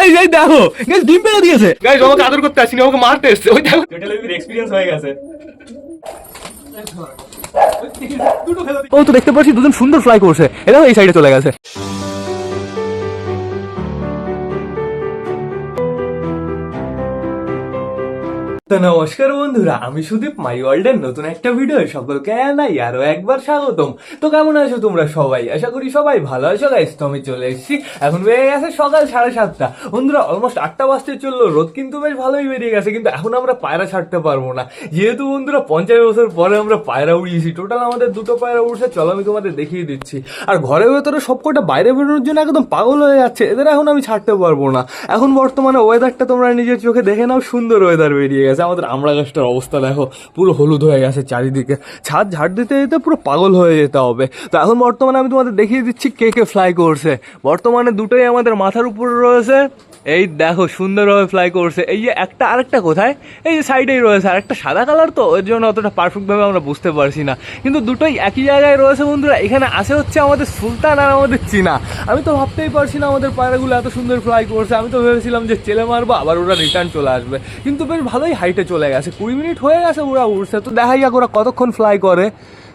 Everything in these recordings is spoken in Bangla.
গাইস এই দেখো গাইস ডিম পেড়ে দিয়েছে। গাইস আমাকে আদর করতে আসেনি, আমাকে মারতে এসেছে। ওই দেখো টোটালি এক্সপেরিয়েন্স হয়ে গেছে। ও তো দেখতে পাচ্ছি দুজন সুন্দর ফ্লাই করছে, এরা এই সাইডে চলে গেছে। তো নমস্কার বন্ধুরা, আমি সুদীপ, মাই ওয়ার্ল্ডের নতুন একটা ভিডিও সকলকে জানাই আরো একবার স্বাগতম। তো কেমন আছো তোমরা সবাই? আশা করি সবাই ভালো আছো। গাইস তো আমি চলে এসেছি, এখন বেরিয়ে গেছে সকাল 7:30। বন্ধুরা অলমোস্ট 8টা বাজতে চললো, রোদ কিন্তু বেশ ভালোই বেরিয়ে গেছে, কিন্তু এখন আমরা পায়রা ছাড়তে পারবো না, যেহেতু বন্ধুরা 50 বছর পরে আমরা পায়রা উড়িয়েছি। টোটাল আমাদের 2টো পায়রা উঠছে, চলো আমি তোমাদের দেখিয়ে দিচ্ছি। আর ঘরের ভেতরে সবকটা বাইরে বেরোনোর জন্য একদম পাগল হয়ে যাচ্ছে, এদের এখন আমি ছাড়তে পারবো না। এখন বর্তমানে ওয়েদারটা তোমরা নিজের চোখে দেখে নাও, সুন্দর ওয়েদার বেরিয়ে গেছে। আমাদের আমড়া গাছটার অবস্থা দেখো, পুরো হলুদ হয়ে গেছে চারিদিকে, ছাদ ঝাড় দিতে দিতে পুরো পাগল হয়ে যেতে হবে। তো এখন বর্তমানে আমি তোমাদের দেখিয়ে দিচ্ছি কে কে ফ্লাই করছে। বর্তমানে দুটোই আমাদের মাথার উপরে রয়েছে, এই দেখো সুন্দরভাবে ফ্লাই করছে। এই যে একটা, আরেকটা কোথায়? এই যে সাইডেই রয়েছে, আর একটা সাদা কালার, তো ওর জন্য অতটা পারফেক্টভাবে আমরা বুঝতে পারছি না, কিন্তু দুটোই একই জায়গায় রয়েছে বন্ধুরা। এখানে আসে হচ্ছে আমাদের সুলতান আর আমাদের চীনা। আমি তো ভাবতেই পারছি না আমাদের পায়রাগুলো এত সুন্দর ফ্লাই করছে। আমি তো ভেবেছিলাম যে চেলে মারবো, আবার ওরা রিটার্ন চলে আসবে, কিন্তু বেশ ভালোই হাইটে চলে গেছে। 20 মিনিট হয়ে গেছে ওরা উঠছে, তো দেখাই যাক ওরা কতক্ষণ ফ্লাই করে।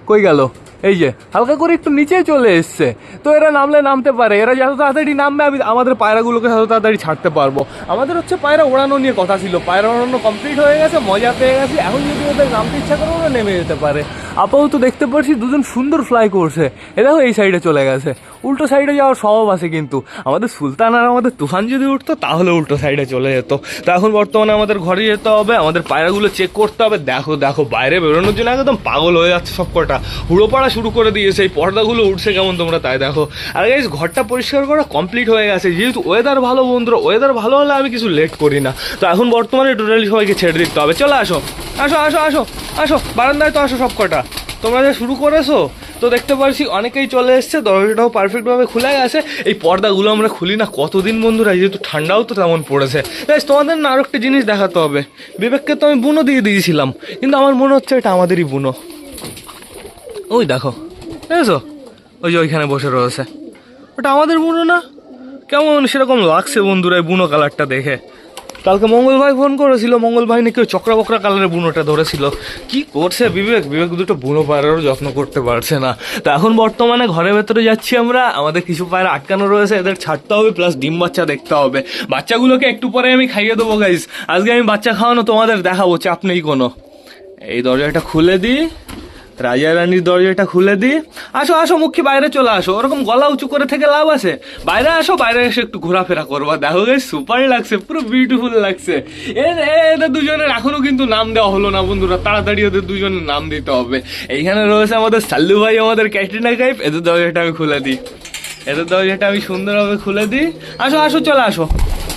কই গেল? এই যে হালকা করে একটু নিচে চলে এসছে, তো এরা নামলে নামতে পারে। এরা যত তাড়াতাড়ি নামবে আমি আমাদের পায়রাগুলোকে তত তাড়াতাড়ি ছাড়তে পারবো। আমাদের হচ্ছে পায়রা ওড়ানো নিয়ে কথা ছিল, পায়রা ওড়ানো কমপ্লিট হয়ে গেছে, মজা পেয়ে গেছি। এখন যদি ওদের নামতে ইচ্ছা করে ওরা নেমে যেতে পারে। আপাতত দেখতে পাচ্ছি দুজন সুন্দর ফ্লাই করছে, এ দেখো এই সাইডে চলে গেছে। উল্টো সাইডে যাওয়ার স্বভাব আছে, কিন্তু আমাদের সুলতান আর আমাদের তুফান যদি উঠতো তাহলে উল্টো সাইডে চলে যেত। তো এখন বর্তমানে আমাদের ঘরে যেতে হবে, আমাদের পায়রাগুলো চেক করতে হবে। দেখো দেখো বাইরে বেরোনোর জন্য একদম পাগল হয়ে যাচ্ছে সব কটা, হুড়ো পাড়া শুরু করে দিয়েছে। এই পর্দাগুলো উঠছে কেমন তোমরা তাই দেখো। আর গাইস ঘরটা পরিষ্কার করা কমপ্লিট হয়ে গেছে, যেহেতু ওয়েদার ভালো বন্ধুরা, ওয়েদার ভালো হলে আমি কিছু লেট করি না। তো এখন বর্তমানে টোটালি সবাইকে ছেড়ে দিতে হবে। চলে আসো আসো আসো আসো আসো, বারান্দায় তো আসো সব কটা। তোমরা যা শুরু করেছো, তো দেখতে পাচ্ছি অনেকেই চলে এসছে, দরজাটাও পারফেক্টভাবে খুলে গেছে। এই পর্দাগুলো আমরা খুলি না কতদিন বন্ধুরা, যেহেতু ঠান্ডাও তো তেমন পড়েছে। তোমাদের না আরও একটা জিনিস দেখাতে হবে। বিবেককে তো আমি বুনো দিয়ে দিয়েছিলাম, কিন্তু আমার মনে হচ্ছে এটা আমাদেরই বুনো। ওই দেখো দেখেছো, ওই যে ওইখানে বসে রয়েছে, ওটা আমাদের বুনো না? কেমন সেরকম লাগছে বন্ধুরা এই বুনো কালারটা দেখে। কালকে মঙ্গল ভাই ফোন করেছিল, মঙ্গল ভাই নাকি ওই চক্রা বকরা কালারের বুনোটা ধরেছিল। কি করছে বিবেক, বিবেক দুটো বুনো পায়রারও যত্ন করতে পারছে না। তো এখন বর্তমানে ঘরের ভেতরে যাচ্ছি আমরা, আমাদের কিছু পায়রা আটকানো রয়েছে, এদের ছাড়তে হবে, প্লাস ডিম বাচ্চা দেখতে হবে। বাচ্চাগুলোকে একটু পরে আমি খাইয়ে দেবো গাইস। আজকে আমি বাচ্চা খাওয়ানো তোমাদের দেখাবো, চাপ নেই কোনো। এই দরজাটা খুলে দিই, রাজা রানীর দরজাটা খুলে দিই। আসো আসো মুখী বাইরে চলে আসো, ওরকম গলা উঁচু করে থেকে লাভ আছে? বাইরে আসো, বাইরে এসে একটু ঘোরাফেরা করবা। দেখো গাইস সুপার লাগছে, পুরো বিউটিফুল লাগছে। এদের দুজনের এখনো কিন্তু নাম দেওয়া হলো না বন্ধুরা, তাড়াতাড়ি ওদের দুজনের নাম দিতে হবে। এইখানে রয়েছে আমাদের সাল্লু ভাই, আমাদের ক্যাটরিনা কাইফ। এদের দরজাটা আমি খুলে দিই, এদের দরজাটা আমি সুন্দরভাবে খুলে দিই। আসো আসো চলে আসো,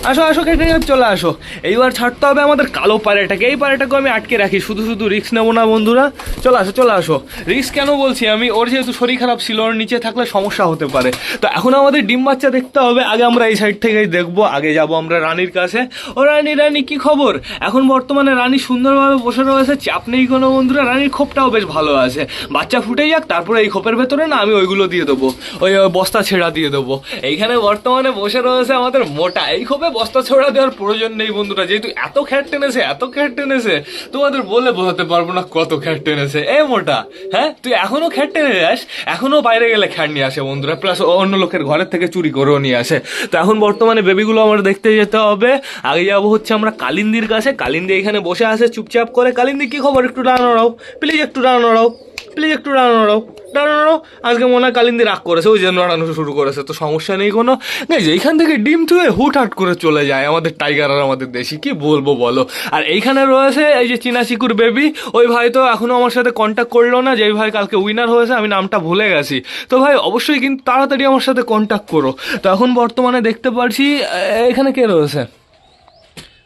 আসো আসো ক্যাটরিনা কাইফ চলে আসো। এইবার ছাড়তে হবে আমাদের কালো পায়রাটাকে, এই পায়রাটাকে আমি আটকে রাখি, শুধু শুধু রিস্ক নেবো না বন্ধুরা। চলে আসো চলে আসো। রিস্ক কেন বলছি আমি, ওর যেহেতু শরীর খারাপ ছিল, ওর নিচে থাকলে সমস্যা হতে পারে। তো এখন আমাদের ডিম বাচ্চা দেখতে হবে, আগে আমরা এই সাইড থেকেই দেখবো। আগে যাবো আমরা রানীর কাছে। ও রানী, রানী কি খবর? এখন বর্তমানে রানী সুন্দরভাবে বসে রয়েছে, চাপ নেই কোনো বন্ধুরা। রানীর খোপটাও বেশ ভালো আছে, বাচ্চা ফুটে যাক, তারপরে এই খোপের ভেতরে না আমি ওইগুলো দিয়ে দেবো, ওই বস্তা ছেঁড়া দিয়ে দেবো। এইখানে বর্তমানে বসে রয়েছে আমাদের মোটা, এই খোপে বস্তা ছেঁড়া দেওয়ার প্রয়োজন নেই বন্ধুরা, যেহেতু এত খ্যাট টেনেছে, এত খ্যাট টেনেছে, তোমাদের বলে বোঝাতে পারবো না কত খ্যাট টেনেছে। এ মোটা, হ্যাঁ তুই এখনো খ্যাট টেনে যাস? এখনো বাইরে গেলে খ্যাট নিয়ে আসে বন্ধুরা, প্লাস অন্য লোকের ঘরের থেকে চুরি করেও নিয়ে আসে। তো এখন বর্তমানে বেবিগুলো আমার দেখতে যেতে হবে। আগে যাবো হচ্ছে আমরা কালিন্দির কাছে। কালিন্দি এখানে বসে আছে চুপচাপ করে। কালিন্দি কি খবর? একটু দাঁড়ানো রাও প্লিজ, একটু দাঁড়ানো রাও প্লিজ, একটু দাঁড়ানো রাও, দাঁড়ানো। আজকে মনে হয় কালিন্দি রাগ করেছে, ওই জন্য দাঁড়ানো শুরু করেছে। তো সমস্যা নেই কোনো, এইখান থেকে ডিম থুয়ে হুটহাট করে চলে যায় আমাদের টাইগার আর আমাদের দেশি, কি বলবো বলো। আর এইখানে রয়েছে এই যে চীনা চিকুর বেবি। ওই ভাই তো এখনো আমার সাথে কন্ট্যাক্ট করলো না, যেই ভাই কালকে উইনার হয়েছে, আমি নামটা ভুলে গেছি। তো ভাই অবশ্যই কিন্তু তাড়াতাড়ি আমার সাথে কন্ট্যাক্ট করো। তো এখন বর্তমানে দেখতে পাচ্ছি এখানে কে রয়েছে?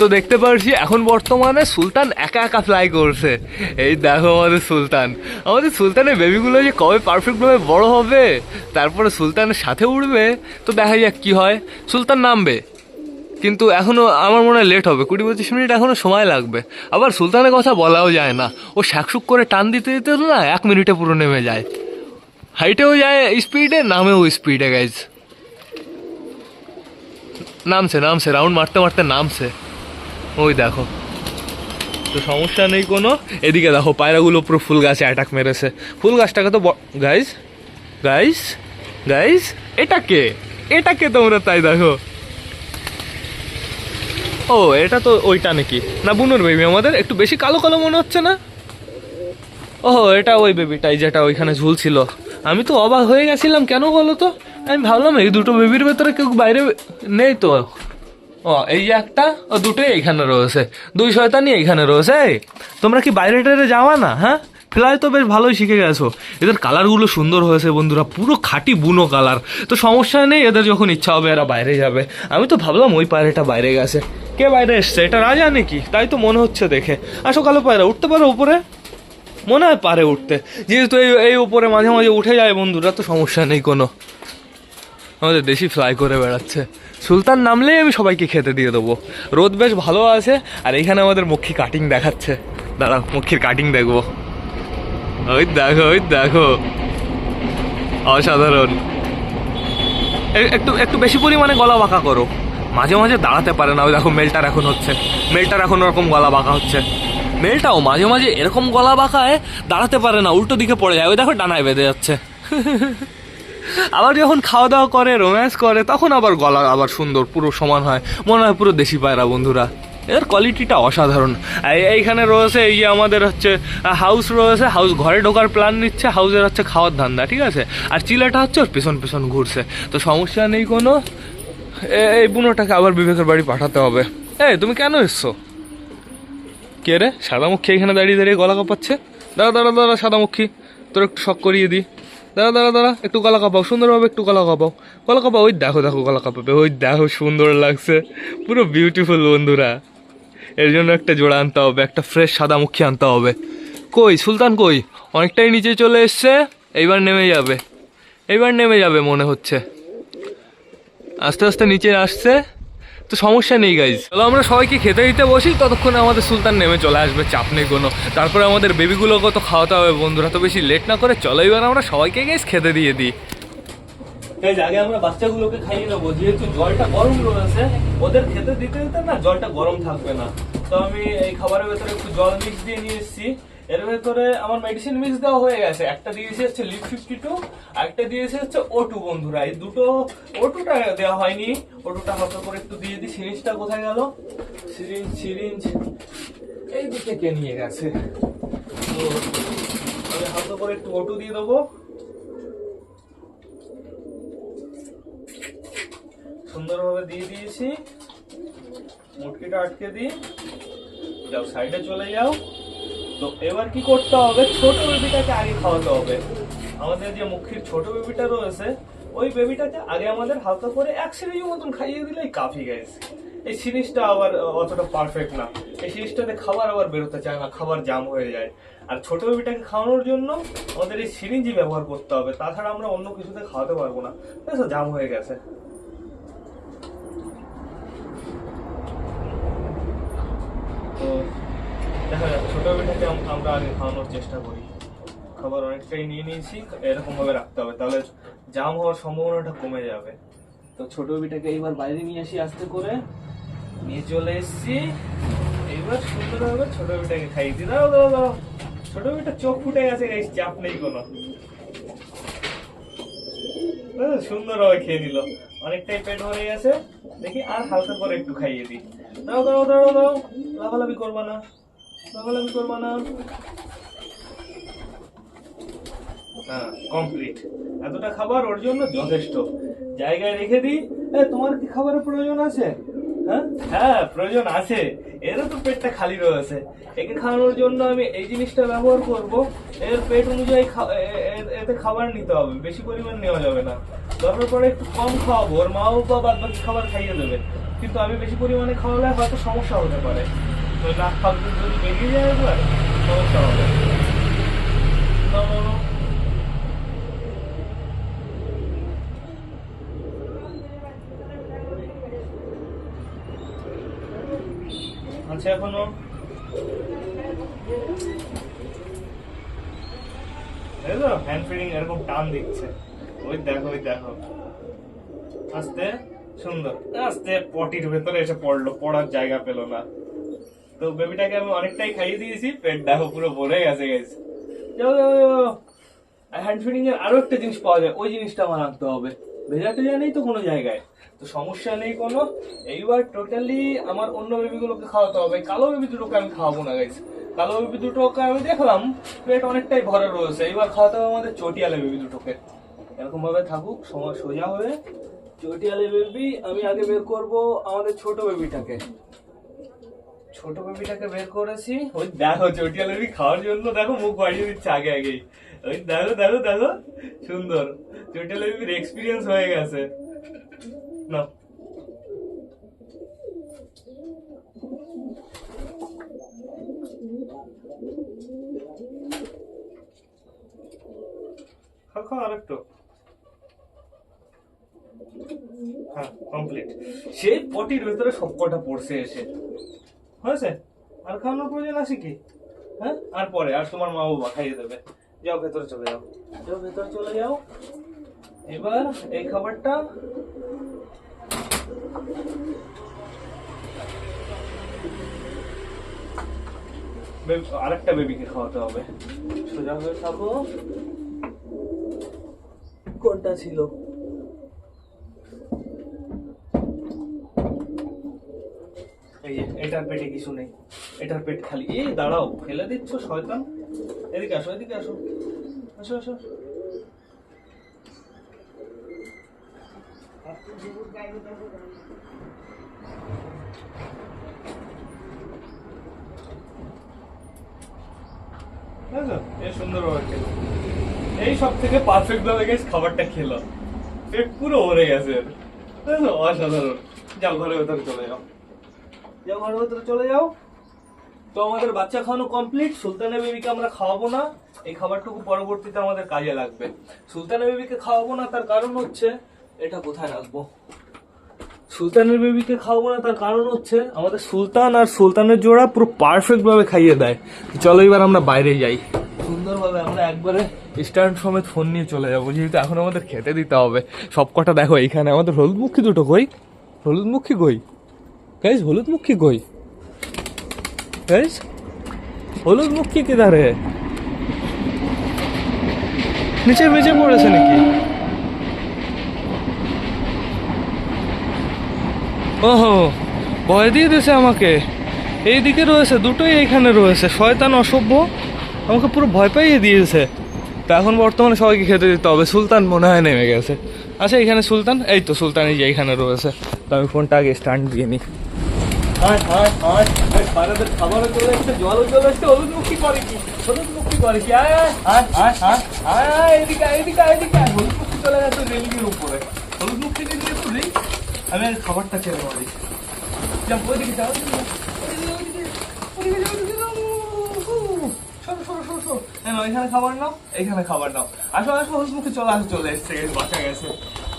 তো দেখতে পারছি এখন বর্তমানে সুলতান একা একা ফ্লাই করছে। এই দেখো আমাদের সুলতানের বেবিগুলো যে কবে পারফেক্টভাবে বড় হবে, তারপরে সুলতানের সাথে উঠবে, তো দেখা যাক কি হয়। সুলতান নামবে, কিন্তু এখনও আমার মনে হয় লেট হবে, 20-25 মিনিট এখনও সময় লাগবে। আবার সুলতানের কথা বলাও যায় না, ও শ্যাকশুক করে টান দিতে দিতে না 1 মিনিটে পুরো নেমে যায়। হাইটেও যায় স্পিডে, নামেও স্পিডে গাইজ। নামছে রাউন্ড মারতে মারতে নামছে, ওই দেখো। তো সমস্যা নেই কোনো। এদিকে দেখো পায়রাগুলো পুরো ফুল গাছে অ্যাটাক মেরেছে। ফুল গাছটাকে তো গাইজ গাইজ গাইজ এটাকে তোমরা তাই দেখো। ও এটা তো ওইটা নাকি না, বুনুর বেবি আমাদের একটু বেশি কালো কালো মনে হচ্ছে না? ও এটা ওই বেবিটাই যেটা ওইখানে ঝুলছিল। আমি তো অবাক হয়ে গেছিলাম, কেন বলো তো? আমি ভাবলাম এই দুটো বেবির ভেতরে কেউ বাইরে নেই তো। ও এই যে একটা, ও দুটোই এইখানে রয়েছে, 2 শয়তানি এইখানে রয়েছে। তোমরা কি বাইরে টাইরে যাওয়া না? হ্যাঁ, ফ্লাই তো বেশ ভালোই শিখে গেছো। এদের কালারগুলো সুন্দর হয়েছে বন্ধুরা, পুরো খাঁটি বুনো কালার। তো সমস্যা নেই, এদের যখন ইচ্ছা হবে এরা বাইরে যাবে। আমি তো ভাবলাম ওই পায়রাটা বাইরে গেছে। কে বাইরে এসছে? এটা রাজা নাকি? তাই তো মনে হচ্ছে দেখে। আসো কালো পায়রা, উঠতে পারো উপরে? মনে হয় পারে উঠতে, যেহেতু এই উপরে মাঝে মাঝে উঠে যায় বন্ধুরা, তো সমস্যা নেই কোনো। আমাদের দেশি ফ্লাই করে বেড়াচ্ছে। সুলতান নামলেই আমি সবাইকে খেতে দিয়ে দেবো। রোদ বেশ ভালো আছে, আর এইখানে আমাদের মক্ষী কাটিং দেখাচ্ছে। দাঁড়াও, মক্ষীর কাটিং দেখবো। ওই দেখো অসাধারণ। একটু বেশি পরিমাণে গলা বাঁকা করো, মাঝে মাঝে দাঁড়াতে পারে না। ওই দেখো মেলটার এখন ওরকম গলা বাঁকা হচ্ছে। মেলটাও মাঝে মাঝে এরকম গলা বাঁকায় দাঁড়াতে পারে না, উল্টো দিকে পড়ে যায়। ওই দেখো ডানায় বেঁধে যাচ্ছে। আবার যখন খাওয়া দাওয়া করে, রোম্যান্স করে, তখন আবার গলা আবার সুন্দর পুরো সমান হয়, মনে হয় পুরো দেশি পায়রা বন্ধুরা। এর কোয়ালিটিটা অসাধারণ। এইখানে রয়েছে এই যে আমাদের হচ্ছে হাউস রয়েছে, হাউস ঘরে ঢোকার প্ল্যান নিচ্ছে, হাউসের হচ্ছে খাওয়ার ধান্দা, ঠিক আছে। আর চিলাটা হচ্ছে ওর পেছন ঘুরছে, তো সমস্যা নেই কোনো। এই বুনোটাকে আবার বিবেকের বাড়ি পাঠাতে হবে। তুমি কেন এসছো? কে রে সাদামুখী এখানে দাঁড়িয়ে গলা কাঁপাচ্ছে? দাঁড়া সাদামুখী, তোর একটু শখ করিয়ে দিই। দাঁড়া একটু গলা কাঁপাও, সুন্দরভাবে একটু গলা কাঁপাও। ওই দেখো গলা কাঁপাবে, ওই দেখো সুন্দর লাগছে, পুরো বিউটিফুল বন্ধুরা। এর জন্য একটা জোড়া আনতে হবে, একটা ফ্রেশ সাদামুখী আনতে হবে। কই সুলতান কই? অনেকটাই নিচে চলে এসছে, এইবার নেমে যাবে মনে হচ্ছে। আস্তে আস্তে নিচে আসছে, তো সমস্যা নেই গাইজ। চলো আমরা সবাইকে খেতে দিতে বসি, ততক্ষণে আমাদের সুলতান নেমে চলে আসবে, চাপ নেই কোনো। তারপরে আমাদের বেবিগুলোকে তো খাওয়াতে হবে বন্ধুরা, তো বেশি লেট না করে চলো এবার আমরা সবাইকে গাইজ খেতে দিয়ে দিই। আগে আমরা বাচ্চাগুলোকে খাইয়ে নেবো, যেহেতু জলটা গরম রয়েছে, ওদের খেতে দিতে না জলটা গরম থাকবে না। তো আমি এই খাবারের ভেতরে একটু জল মিক্স দিয়ে নিয়ে এসেছি। এর ভেতরে আমার মেডিসিন মিক্স দেওয়া হয়ে গেছে। একটা দিয়েছি হচ্ছে লিপ 52, আর একটা দিয়েছি হচ্ছে O2 বন্ধুরা। এই দুটো O2টা দেওয়া হয়নি, O2টা হালকা করে একটু দিয়ে দিই। সিরিঞ্জটা কোথায় গেল? সিরিঞ্জ এই দিকে কে নিয়ে গেছে? তো আমি হালকা করে একটু O2 দিয়ে দেবো। সুন্দরভাবে দিয়ে দিয়েছি। মুটকিটা আটকে দিই, যাও সাইডে চলে যাও। তো এবার কি করতে হবে? ছোট বেবিটাকে আগে খাওয়াতে হবে। আমাদের যে মুখির ছোট বেবিটা রয়েছে, ওই বেবিটাকে আগে আমাদের হালকা করে 1 সিরিজ মতন খাইয়ে দিলেই কাফি গাইস। এই সিরিজটা আবার অতটা পারফেক্ট না, এই সিরিজটাতে খাবার আবার বেরোতে চায় না, খাবার জাম হয়ে যায়। আর ছোট বেবিটাকে খাওয়ানোর জন্য আমাদের এই সিরিঞ্জই ব্যবহার করতে হবে, তাছাড়া আমরা অন্য কিছুতে খাওয়াতে পারবো না, জাম হয়ে গেছে। তো দেখা যাক, ছোট বেবিটাকে আমরা আগে খাওয়ানোর চেষ্টা করি। খাবার অনেকটাই নিয়ে নিয়েছি, এরকম ভাবে রাখতে হবে, তাহলে জাম হওয়ার সম্ভাবনাটা কমে যাবে। তো ছোট বেবিটাকে এইবার বাইরে নিয়ে আসি, আস্তে করে নিয়ে চলে এসছি। এইবার সুন্দরভাবে ছোট বেবিটাকে খাইয়ে দিই। দাও ছোট বেবিটা চোখ ফুটে গেছে, চাপ নেই কোনো, সুন্দরভাবে খেয়ে নিল, অনেকটাই পেট ভরে গেছে। দেখি আর হালকা করে একটু খাইয়ে দিই। দাও লাফালাফি করবা না। হ্যাঁ কমপ্লিট, এতটা খাবার ওর জন্য যথেষ্ট। জায়গায় রেখে দিই। তোমার কি খাবারের প্রয়োজন আছে? হ্যাঁ প্রয়োজন আছে, এরও তো পেটটা খালি রয়েছে। একে খাওয়ানোর জন্য আমি এই জিনিসটা ব্যবহার করব। এর পেট অনুযায়ী এতে খাবার নিতে হবে, বেশি পরিমাণ নেওয়া যাবে না। দরকার পরে একটু কম খাওয়াবো, ওর মা বাবা বাদ বাকি খাবার খাইয়ে দেবে। কিন্তু আমি বেশি পরিমাণে খাওয়ালে হয়তো সমস্যা হতে পারে। তো নাক ফাঁক যদি বেরিয়ে যায় একবার সমস্যা হবে। আচ্ছা এখনো হ্যান্ড ফিডিং এরকম টান দিচ্ছে, ওই দেখো আস্তে সুন্দর আস্তে পটির ভেতরে এসে পড়লো, পড়ার জায়গা পেলো না। তো বেবিটাকে আমি অনেকটাই খাইয়ে দিয়েছি, পেট দেখো পুরো ভরে গেছে গেছে। হ্যান্ড ফিডিং এর আরো একটা জিনিস পাওয়া যায়, ওই জিনিসটা আমার আনতে হবে। ভেজা টেজা নেই তো কোনো জায়গায়, তো সমস্যা নেই কোনো। এইবার টোটালি আমার অন্য বেবিগুলোকে খাওয়াতে হবে, কালো বেবি দুটোকে আমি খাওয়াবো না গাইস। কালো বেবি দুটোকে আমি দেখলাম পেট অনেকটাই ভরা রয়েছে, এইবার খাওয়াতে হবে আমাদের চটিয়ালে বেবি দুটোকে। এরকম ভাবে থাকুক সময় সোজা হয়ে। চটিয়ালে বেবি আমি আগে বের করব আমাদের ছোট বেবিটাকে বের করেছি। ওই দেখো চটিয়ালে বেবি খাওয়ার জন্য দেখো মুখ বাড়িয়ে দিচ্ছে আগে আগেই। ওই দেখো সুন্দর চটিয়ালে বেবির এক্সপিরিয়েন্স হয়ে গেছে না। আরেকটু হ্যাঁ কমপ্লিট। সেই পটির ভেতরে সবকটা পড়ছে এসে হয়েছে। আর খাওয়ানোর প্রয়োজন আছে কি? হ্যাঁ আর পরে আর তোমার মা বাবা খাইয়ে দেবে। যাও ভেতরে চলে যাও। এবার এই খাবারটা আরেকটা বেবিকে খাওয়াতে হবে। সোজা হয়ে থাকো। কোনটা ছিল? এটার পেটে কিছু নেই, এটার পেট খালি। এই দাঁড়াও, ফেলে দিচ্ছ শয়তান। এদিকে আসো সুন্দর ভাবে খেলো। এই সব থেকে পারফেক্ট ভাবে খাবারটা খেলো, পেট পুরো ভরে গেছে, অসাধারণ। যাও ঘরের ভেতরে চলে যাও। তো আমাদের বাচ্চা খাওয়ানো কমপ্লিট। সুলতানের বেবিকে আমরা খাওয়াবো না, এই খাবারটুকু পরবর্তীতে আমাদের কাজে লাগবে। সুলতানের বেবিকে খাওয়াবো না তার কারণ হচ্ছে, এটা কোথায় রাখবো? সুলতানের বেবিকে খাওয়াবো না তার কারণ হচ্ছে আমাদের সুলতান আর সুলতানের জোড়া পুরো পারফেক্ট ভাবে খাইয়ে দেয়। চলো এবার আমরা বাইরে যাই, সুন্দরভাবে আমরা একবারে স্ট্যান্ড সমেত ফোন নিয়ে চলে যাবো, যেহেতু এখন আমাদের খেতে দিতে হবে সব কটা। দেখো এইখানে আমাদের হলুদমুখী দুটো কই? হলুদমুখী কই? হলুদমুখী কিধারে? নিচে মেঝে পড়েছে নাকি? ওহো, ভয় দিয়ে দিয়েছে আমাকে। এইদিকে রয়েছে দুটোই, এইখানে রয়েছে। শয়তান অসভ্য আমাকে পুরো ভয় পাইয়ে দিয়েছে। তো এখন বর্তমানে সবাইকে খেতে দিতে হবে। সুলতান মনে হয় নেমে গেছে। আচ্ছা এখানে সুলতান, এই তো সুলতান এই যে এইখানে রয়েছে। তো আমি ফোনটা আগে স্ট্যান্ড দিয়ে নিই। খাবারও চলে এসছে, জলও চলে এসছে। হলুদমুখী করে কি? হলুদমুখী চলে গেছে রেলিংয়ের উপরে। হলুদমুখীকে দিয়ে তো নেই, আমি খাবারটা ছেড়ে মারি। ওইদিকে যাও, এখানে খাবার নাও। আসো হলুদমুখী চলে এসছে, বাঁচা গেছে।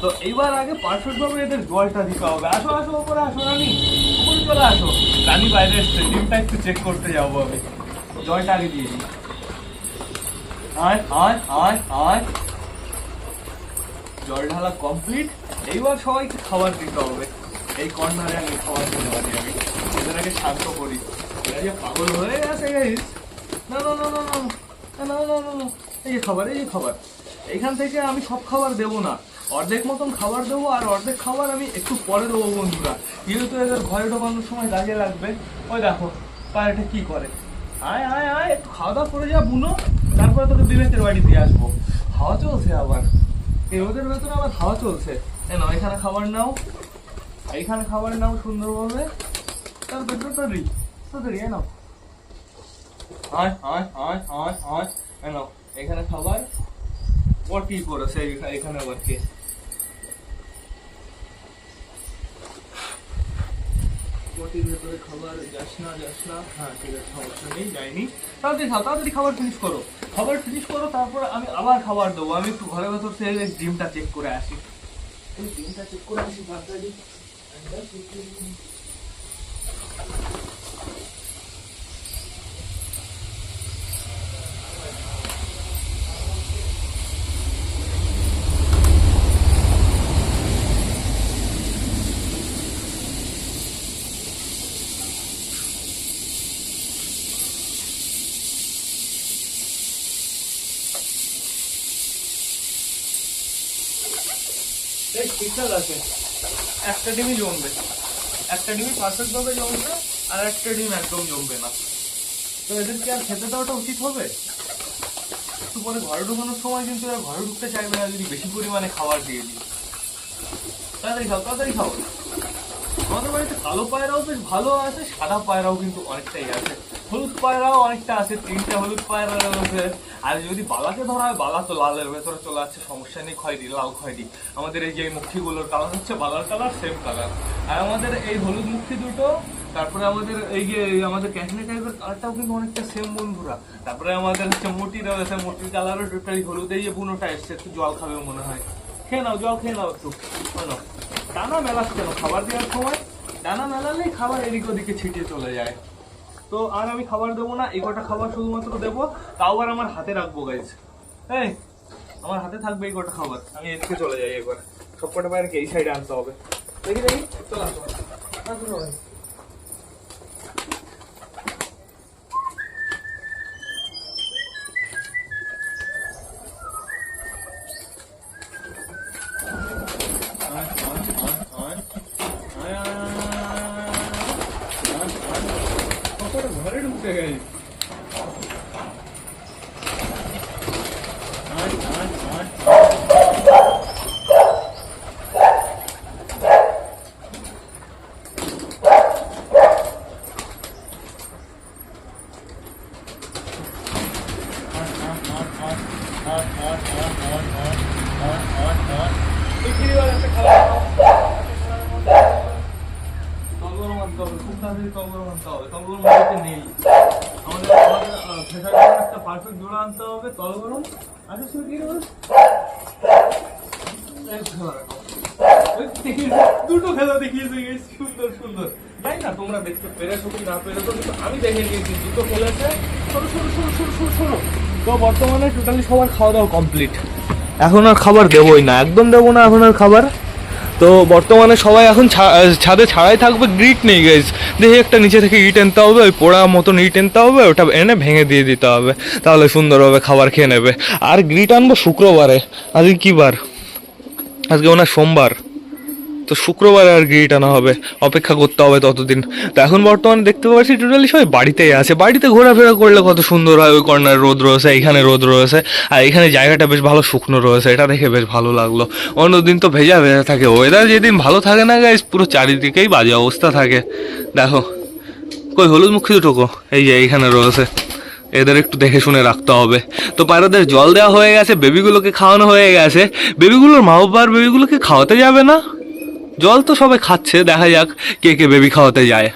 তো এইবার আগে পারফেক্ট ভাবে এদের জলটা দিতে হবে। আসো উপরে আসো রানী, উপরে চলে আসো। রানী বাইরে এসছে, ডিমটা একটু চেক করতে যাবো আমি। জলটা আগে দিয়ে দিই। জল ঢালা কমপ্লিট। এইবার সবাইকে খাবার দিতে হবে। এই কর্নারে আমি খাবার দিতে পারি, আমি এদের আগে শান্ত করি। এরা যে পাগল হয়ে গেছে না। এই যে খাবার এইখান থেকে আমি সব খাবার দেবো না, অর্ধেক মতন খাবার দেবো, আর অর্ধেক খাবার আমি একটু পরে দেবো বন্ধুরা, যেহেতু এদের ঘরে ঢোকানোর সময় কাজে লাগবে। ওই দেখো পায়রাটা কি করে। আয় একটু খাওয়া দাওয়া করে যা বুনো, তারপরে তোকে বিবেকের বাড়ি দিয়ে আসবো। হাওয়া চলছে আবার, এই রোদের ভেতরে আবার হাওয়া চলছে। এখানে খাবার নাও, সুন্দরভাবে। তার ভেতরে তাড়াতাড়ি নাও। এখানে খাবার পটি করেছে, এখানে আবার কে? পটির ভেতরে খাবার যাস না। হ্যাঁ ঠিক আছে, সমস্যা নেই, যাইনি। তাড়াতাড়ি খাবার ফিনিশ করো, তারপর আমি আবার খাবার দেবো। আমি একটু ঘরের ভেতর থেকে ডিমটা চেক করে আসি, তাড়াতাড়ি। ঠিকঠাক আছে, একটা ডিমই জমবে, একটা ডিমই পারফেক্ট ভাবে জমবে, আর একটা ডিম একদম জমবে না। তো এদেরকে আর খেতে দেওয়াটা উচিত হবে। একটু পরে ঘরে ঢুকানোর সময় কিন্তু এরা ঘরে ঢুকতে চাইবে না যদি বেশি পরিমাণে খাবার দিয়ে দিই। তাড়াতাড়ি খাও। আমাদের বাড়িতে কালো পায়রাও বেশ ভালো আছে, সাদা পায়রাও কিন্তু অনেকটাই আছে, হলুদ পায়রাও অনেকটা আছে, 3টে হলুদ পায়রা রয়েছে। আর যদি বালাকে ধরা হয়, বালা তো লালের ভেতরে চলে যাচ্ছে, সমস্যা নেই, খয়েরি, লাল খয়েরি। আমাদের এই যে মুখিগুলোর কালার হচ্ছে বালার কালার, সেম কালার। আর আমাদের এই হলুদ মুখি দুটো, তারপরে আমাদের এই যে আমাদের ক্যাশনি টাইপের কালারটাও কিন্তু অনেকটা সেম বন্ধুরা। তারপরে আমাদের হচ্ছে মোটি রয়েছে, মোটির কালারও টোটালি হলুদ। এই যে বুনোটা এসছে, একটু জল খাবে মনে হয়, খেয়ে নাও, জল খেয়ে নাও একটু। ডানা মেলাস কেন খাবার দেওয়ার সময়? ডানা মেলালেই খাবার এদিক ওদিকে ছিটিয়ে চলে যায়। তো আর আমি খাবার দেবো না, এই কটা খাবার শুধুমাত্র দেবো, তাও আর আমার হাতে রাখবো গাইজ। এই আমার হাতে থাকবে এই কটা খাবার, আমি এদিকে চলে যাই একবার। সব কটা বাইরে এই সাইডে আনতে হবে। দেখি চলে আসো। ঘরে ঢুকতে গেছি। একটা পারফেক্ট জোড়া আনতে হবে, তল গরম। আচ্ছা দুটো খেলা দেখিয়েছে, সুন্দর সুন্দর। জানি না তোমরা দেখতে পেরেছো কি না পেরেছো, কিন্তু আমি দেখে নিয়েছি দুটো খেলেছে। সরো। তো বর্তমানে টোটালি সবার খাওয়া দাওয়া কমপ্লিট, এখন আর খাবার দেবোই না, একদম দেবো না এখন আর খাবার। তো বর্তমানে সবাই এখন ছাদে ছাড়াই থাকবে, গ্রিট নেই গাইজ। দেখি একটা নিচে থেকে ইট আনতে হবে, ওই পোড়া মতন ইট আনতে হবে, ওটা এনে ভেঙে দিয়ে দিতে হবে, তাহলে সুন্দরভাবে খাবার খেয়ে নেবে। আর গ্রিট আনবো শুক্রবারে, আজকে কি বার? আজকে ওনার সোমবার, তো শুক্রবারে আর গ্রিট আনা হবে, অপেক্ষা করতে হবে ততদিন। তো এখন বর্তমানে দেখতে পাচ্ছি টোটালি সবাই বাড়িতেই আছে। বাড়িতে ঘোরাফেরা করলে কত সুন্দর হয়, ওই কর্নারে রোদ রয়েছে, এইখানে রোদ রয়েছে, আর এখানে জায়গাটা বেশ ভালো শুকনো রয়েছে, এটা দেখে বেশ ভালো লাগলো। অন্যদিন তো ভেজা থাকে, ওয়েদার যেদিন ভালো থাকে না গাইস, পুরো চারিদিকেই বাজে অবস্থা থাকে। দেখো কই হলুদ মুখী দুটোকো, এই যে এইখানে রয়েছে, এদের একটু দেখে শুনে রাখতে হবে। তো পায়রাদের জল দেওয়া হয়ে গেছে, বেবিগুলোকে খাওয়ানো হয়ে গেছে। বেবিগুলোর মা বাবা আর বেবিগুলোকে খাওয়াতে যাবে না, জল তো সবাই খাচ্ছে, দেখা যাক কে কে বেবি খাওয়াতে যায়।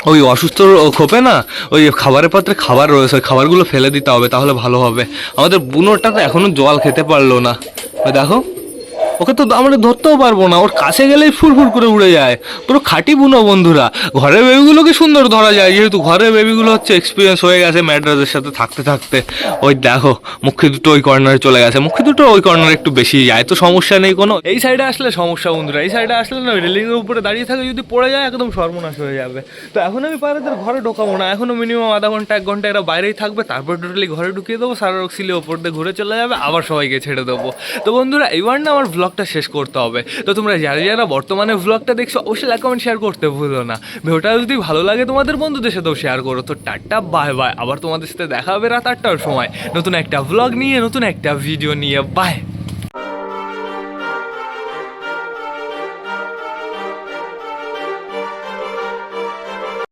ওই অসুস্থ খোপে না, ওই খাবারের পাত্রে খাবার রয়েছে, ওই খাবারগুলো ফেলে দিতে হবে, তাহলে ভালো হবে। আমাদের বুনোটা তো এখনো জল খেতে পারলো না, ওই দেখো, ওকে তো আমরা ধরতেও পারবো না, ওর কাছে গেলেই ফুরফুর করে উড়ে যায়। পুরো খাঁটি বুনো বন্ধুরা। ঘরের বেবিগুলোকে সুন্দর ধরা যায়, যেহেতু ঘরের বেবিগুলো হচ্ছে এক্সপিরিয়েন্স হয়ে গেছে ম্যাড্রাসের সাথে থাকতে থাকতে। ওই দেখো মুখে দুটো ওই কর্নারে চলে গেছে, মুখে দুটো ওই কর্নারে একটু বেশি যায়, তো সমস্যা নেই কোনো। এই সাইডে আসলে সমস্যা বন্ধুরা, এই সাইডে আসলে না রেলিংয়ের উপরে দাঁড়িয়ে থাকে, যদি পড়ে যায় একদম সর্বনাশ হয়ে যাবে। তো এখন আমি পায়রাদের ঘরে ঢোকাবো না, এখনো মিনিমাম আধা ঘন্টা 1 ঘন্টা এরা বাইরেই থাকবে, তারপর টোটালি ঘরে ঢুকিয়ে দেবো, সারা রক্সিলে ওপর দিয়ে ঘুরে চলে যাবে, আবার সবাইকে ছেড়ে দেবো। তো বন্ধুরা এইবার না আমার ব্লগটা শেষ করতে হবে। তো তোমরা যারা বর্তমানে ব্লগটা দেখছো অবশ্যই লাইক কমেন্ট শেয়ার করতে ভুলো না। ভিডিওটা যদি ভালো লাগে তোমাদের বন্ধুদের সাথেও শেয়ার করো। তো টাটা বাই বাই, আবার তোমাদের সাথে দেখা হবে রাত 8টার সময় নতুন একটা ব্লগ নিয়ে, নতুন একটা ভিডিও নিয়ে। বাই।